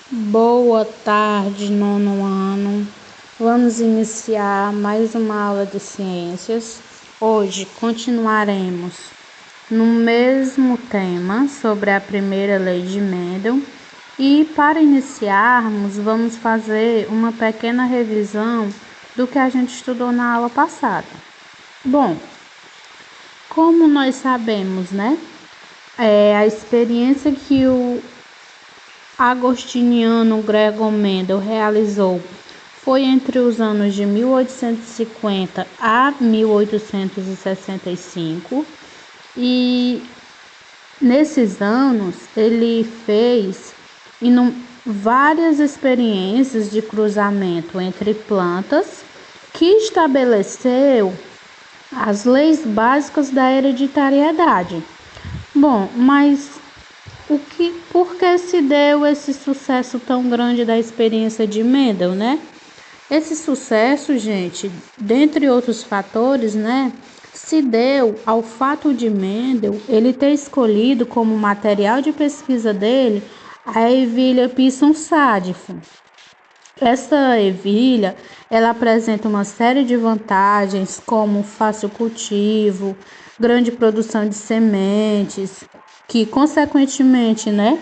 Boa tarde, nono ano. Vamos iniciar mais uma aula de ciências. Hoje continuaremos no mesmo tema sobre a primeira lei de Mendel. E para iniciarmos, vamos fazer uma pequena revisão do que a gente estudou na aula passada. Bom, como nós sabemos, né? A experiência que o agostiniano Gregor Mendel realizou foi entre os anos de 1850 a 1865 e nesses anos ele fez várias experiências de cruzamento entre plantas que estabeleceu as leis básicas da hereditariedade. Bom, mas por que se deu esse sucesso tão grande da experiência de Mendel, né? Esse sucesso, gente, dentre outros fatores, né, se deu ao fato de Mendel ele ter escolhido como material de pesquisa dele a ervilha Pisum sativum. Essa ervilha, ela apresenta uma série de vantagens, como fácil cultivo, grande produção de sementes, que consequentemente, né,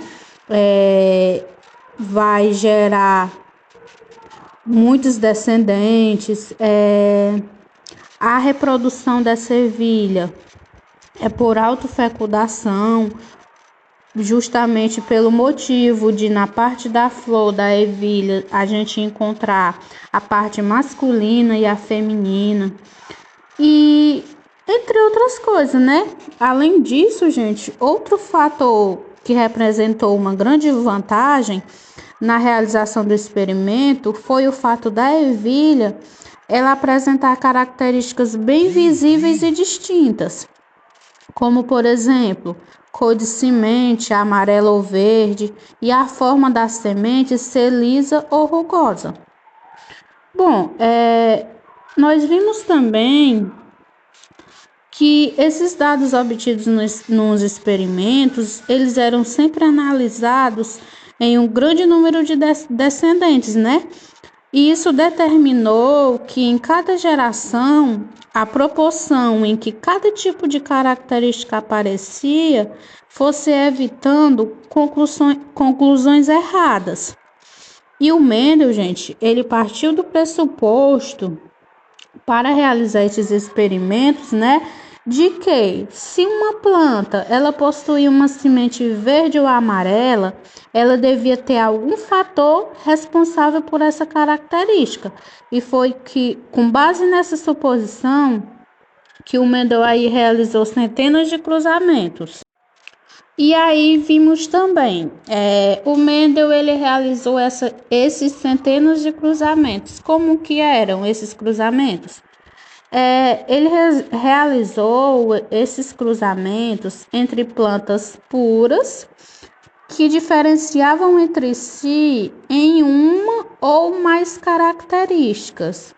vai gerar muitos descendentes. A reprodução dessa ervilha é por autofecundação, justamente pelo motivo de na parte da flor da ervilha a gente encontrar a parte masculina e a feminina. E entre outras coisas, né? Além disso, gente, outro fator que representou uma grande vantagem na realização do experimento foi o fato da ervilha ela apresentar características bem visíveis e distintas, como, por exemplo, cor de semente, amarela ou verde, e a forma da semente ser lisa ou rugosa. Bom, nós vimos também que esses dados obtidos nos experimentos, eles eram sempre analisados em um grande número de descendentes, né? E isso determinou que em cada geração, a proporção em que cada tipo de característica aparecia fosse evitando conclusões erradas. E o Mendel, gente, ele partiu do pressuposto para realizar esses experimentos, né, de que se uma planta ela possui uma semente verde ou amarela, ela devia ter algum fator responsável por essa característica. E foi que, com base nessa suposição, que o Mendel aí realizou centenas de cruzamentos. E aí vimos também, o Mendel ele realizou esses centenas de cruzamentos. Como que eram esses cruzamentos? Ele realizou esses cruzamentos entre plantas puras que diferenciavam entre si em uma ou mais características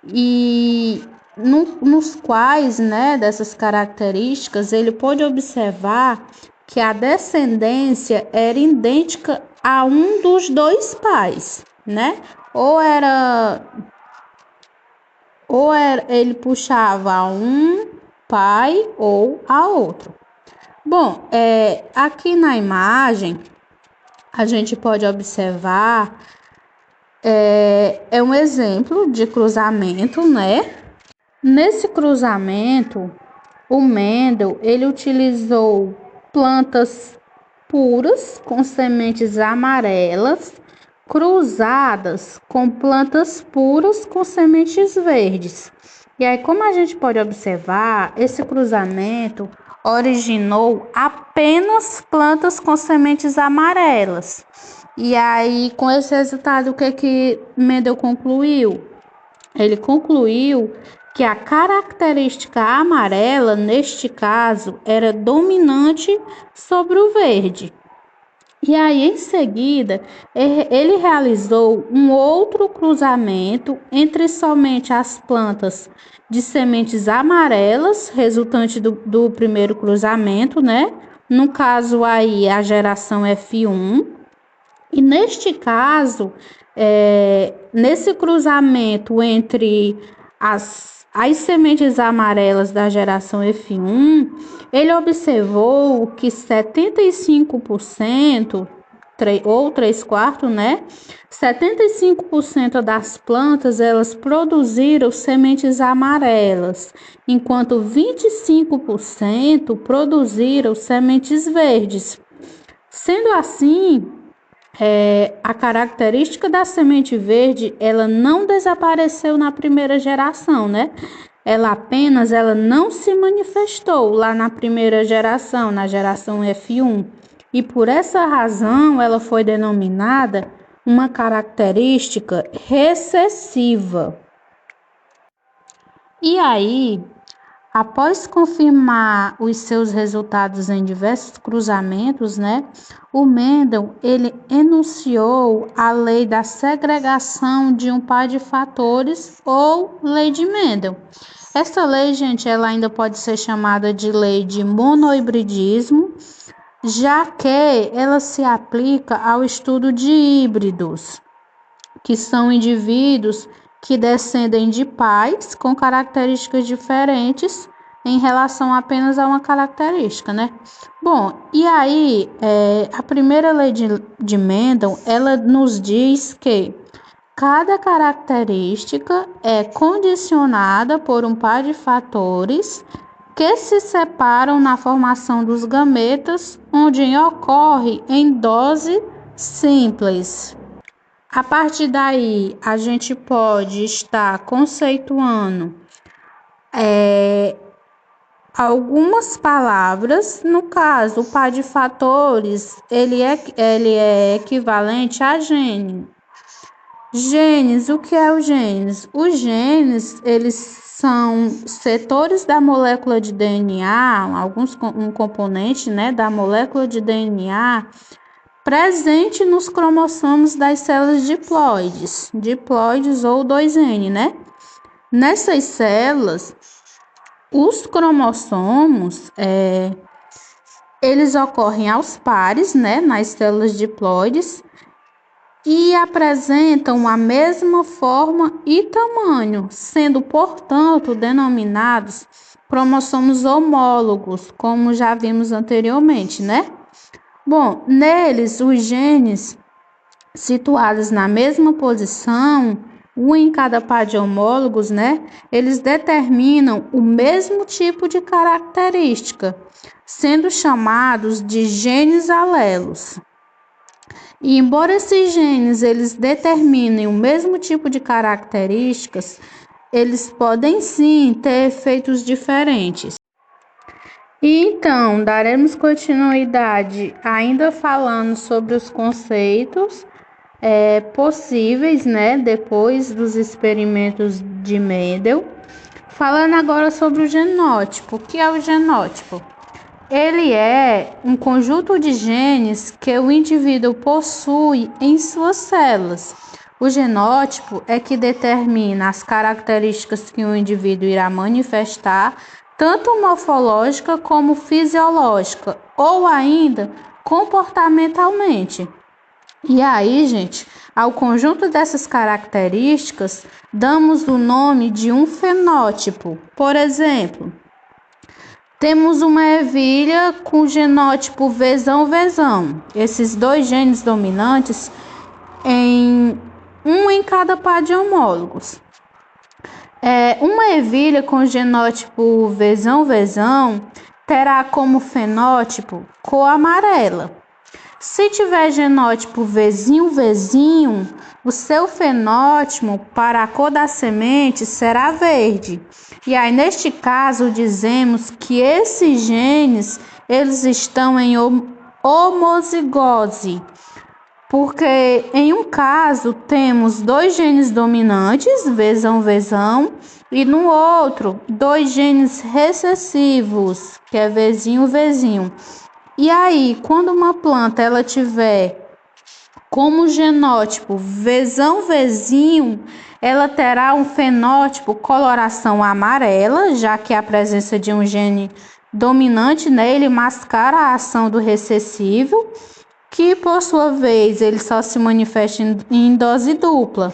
e nos quais, né, dessas características, ele pôde observar que a descendência era idêntica a um dos dois pais, né? Ou ele puxava a um pai ou a outro. Bom, aqui na imagem a gente pode observar um exemplo de cruzamento, né? Nesse cruzamento, o Mendel ele utilizou plantas puras com sementes amarelas cruzadas com plantas puras com sementes verdes. E aí, como a gente pode observar, esse cruzamento originou apenas plantas com sementes amarelas. E aí, com esse resultado, o que Mendel concluiu? Ele concluiu que a característica amarela, neste caso, era dominante sobre o verde. E aí, em seguida, ele realizou um outro cruzamento entre somente as plantas de sementes amarelas, resultante do primeiro cruzamento, né? No caso aí, a geração F1. E neste caso, nesse cruzamento entre as sementes amarelas da geração F1, ele observou que 75%, ou 3/4, né? 75% das plantas, elas produziram sementes amarelas, enquanto 25% produziram sementes verdes. Sendo assim, a característica da semente verde, ela não desapareceu na primeira geração, né? Ela não se manifestou lá na primeira geração, na geração F1. E por essa razão, ela foi denominada uma característica recessiva. E aí, após confirmar os seus resultados em diversos cruzamentos, né, o Mendel, ele enunciou a lei da segregação de um par de fatores, ou lei de Mendel. Essa lei, gente, ela ainda pode ser chamada de lei de monohibridismo, já que ela se aplica ao estudo de híbridos, que são indivíduos que descendem de pais com características diferentes em relação apenas a uma característica, né? Bom, e aí, a primeira lei de Mendel, ela nos diz que cada característica é condicionada por um par de fatores que se separam na formação dos gametas, onde ocorre em dose simples. A partir daí, a gente pode estar conceituando algumas palavras. No caso, o par de fatores, ele é equivalente a gene. Genes, o que é o genes? Os genes, eles são setores da molécula de DNA, um componente, né, da molécula de DNA, presente nos cromossomos das células diploides ou 2N, né? Nessas células, os cromossomos, eles ocorrem aos pares, né, nas células diploides, e apresentam a mesma forma e tamanho, sendo, portanto, denominados cromossomos homólogos, como já vimos anteriormente, né? Bom, neles, os genes situados na mesma posição, um em cada par de homólogos, né? Eles determinam o mesmo tipo de característica, sendo chamados de genes alelos. E embora esses genes eles determinem o mesmo tipo de características, eles podem sim ter efeitos diferentes. E então, daremos continuidade ainda falando sobre os conceitos possíveis, né, depois dos experimentos de Mendel. Falando agora sobre o genótipo. O que é o genótipo? Ele é um conjunto de genes que o indivíduo possui em suas células. O genótipo é que determina as características que o indivíduo irá manifestar, tanto morfológica como fisiológica, ou ainda comportamentalmente. E aí, gente, ao conjunto dessas características, damos o nome de um fenótipo. Por exemplo, temos uma ervilha com genótipo Vzão. Esses dois genes dominantes um em cada par de homólogos. Uma ervilha com genótipo Vzão terá como fenótipo cor amarela. Se tiver genótipo Vzinho, o seu fenótipo para a cor da semente será verde. E aí, neste caso, dizemos que esses genes, eles estão em homozigose, porque em um caso temos dois genes dominantes, Vzão, e no outro, dois genes recessivos, que é Vzinho. E aí, quando uma planta ela tiver como genótipo Vzinho, ela terá um fenótipo coloração amarela, já que a presença de um gene dominante nele mascara a ação do recessivo. que por sua vez ele só se manifesta em dose dupla.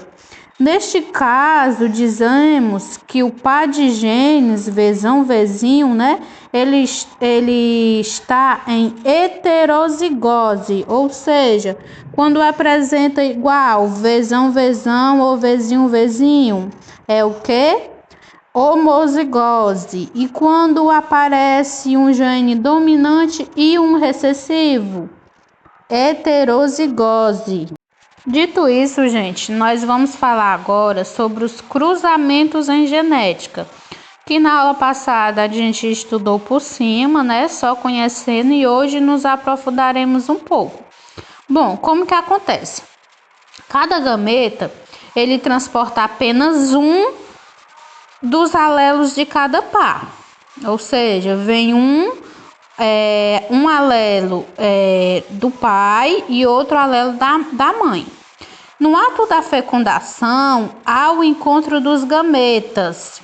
Neste caso, dizemos que o par de genes Vzão-Vzinho, né, ele está em heterozigose, ou seja, quando apresenta igual Vzão-Vzão ou Vzinho-Vzinho, é o quê? Homozigose. E quando aparece um gene dominante e um recessivo? Heterozigose. Dito isso, gente, nós vamos falar agora sobre os cruzamentos em genética, que na aula passada a gente estudou por cima, né, só conhecendo, e hoje nos aprofundaremos um pouco. Bom, como que acontece? Cada gameta, ele transporta apenas um dos alelos de cada par, ou seja, vem um alelo do pai e outro alelo da mãe. No ato da fecundação, há o encontro dos gametas.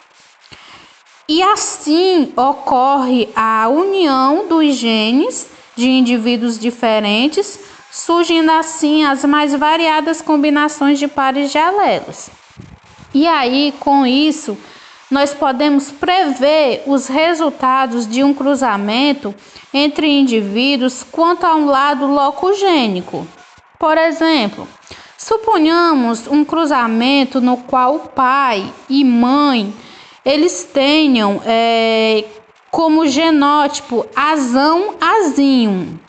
E assim ocorre a união dos genes de indivíduos diferentes, surgindo assim as mais variadas combinações de pares de alelos. E aí, com isso, nós podemos prever os resultados de um cruzamento entre indivíduos quanto a um lado locogênico. Por exemplo, suponhamos um cruzamento no qual o pai e mãe eles tenham como genótipo Azão-Azinho,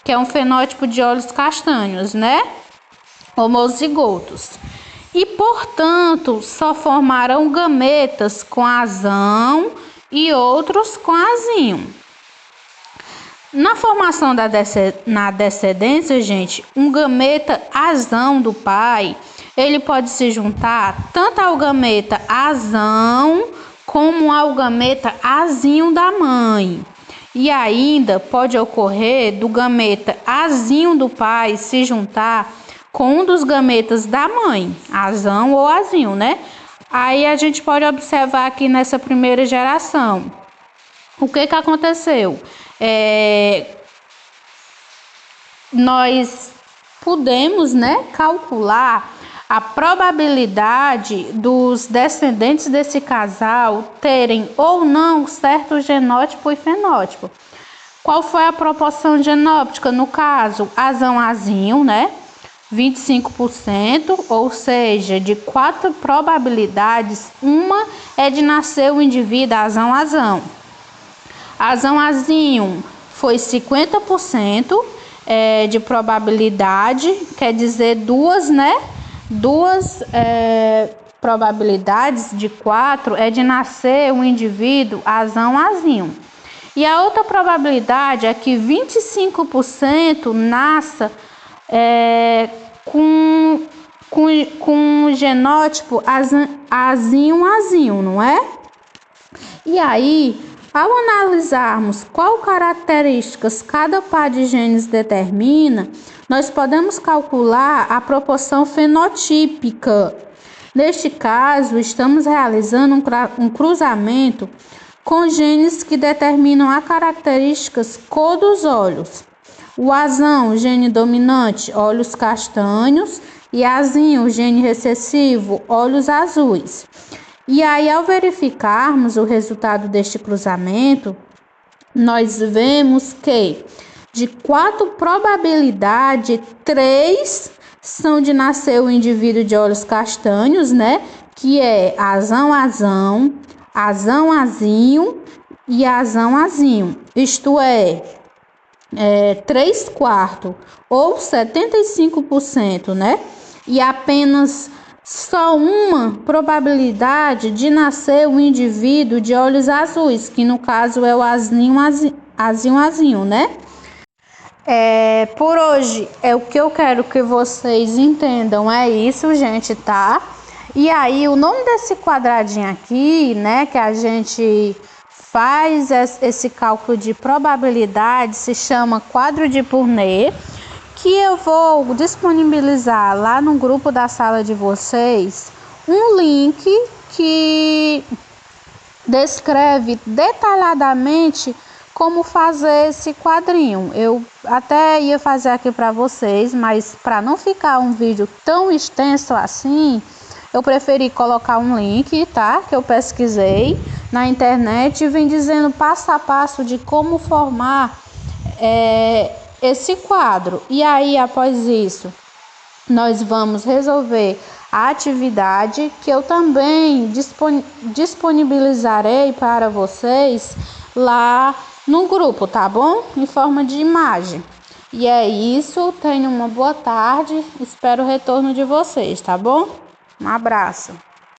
que é um fenótipo de olhos castanhos, né? Homozigotos. E, portanto, só formarão gametas com Azão e outros com Azinho. Na formação na descendência, gente, um gameta Azão do pai, ele pode se juntar tanto ao gameta Azão como ao gameta Azinho da mãe. E ainda pode ocorrer do gameta Azinho do pai se juntar com um dos gametas da mãe, Azão ou Azinho, né? Aí a gente pode observar aqui nessa primeira geração. O que aconteceu? Nós podemos, né, calcular a probabilidade dos descendentes desse casal terem ou não certo genótipo e fenótipo. Qual foi a proporção genóptica no caso? Azão-Azinho, né? 25%, ou seja, de 4 probabilidades, uma é de nascer o indivíduo Azão-Azão. Azão-Azinho foi 50% de probabilidade, quer dizer, duas probabilidades de 4 é de nascer um indivíduo Azão-Azinho. E a outra probabilidade é que 25% nasça com o genótipo Azinho-Azinho, não é? E aí, ao analisarmos qual características cada par de genes determina, nós podemos calcular a proporção fenotípica. Neste caso, estamos realizando um cruzamento com genes que determinam as características cor dos olhos. O Azão, gene dominante, olhos castanhos, e Azinho, gene recessivo, olhos azuis. E aí, ao verificarmos o resultado deste cruzamento, nós vemos que de 4 probabilidades, 3 são de nascer o indivíduo de olhos castanhos, né? Que é Azão-Azão, Azão-Azinho e Azão-Azinho. Isto é 3/4 ou 75%, né? E apenas só uma probabilidade de nascer um indivíduo de olhos azuis, que no caso é o Azinho-Azinho, né? Por hoje é o que eu quero que vocês entendam, é isso, gente, tá? E aí, o nome desse quadradinho aqui, né, que a gente faz esse cálculo de probabilidade, se chama quadro de Purnett, que eu vou disponibilizar lá no grupo da sala de vocês um link que descreve detalhadamente como fazer esse quadrinho. Eu até ia fazer aqui para vocês, mas para não ficar um vídeo tão extenso assim, eu preferi colocar um link, tá? Que eu pesquisei na internet e vem dizendo passo a passo de como formar esse quadro. E aí, após isso, nós vamos resolver a atividade que eu também disponibilizarei para vocês lá no grupo, tá bom? Em forma de imagem. E é isso, tenham uma boa tarde, espero o retorno de vocês, tá bom? Um abraço.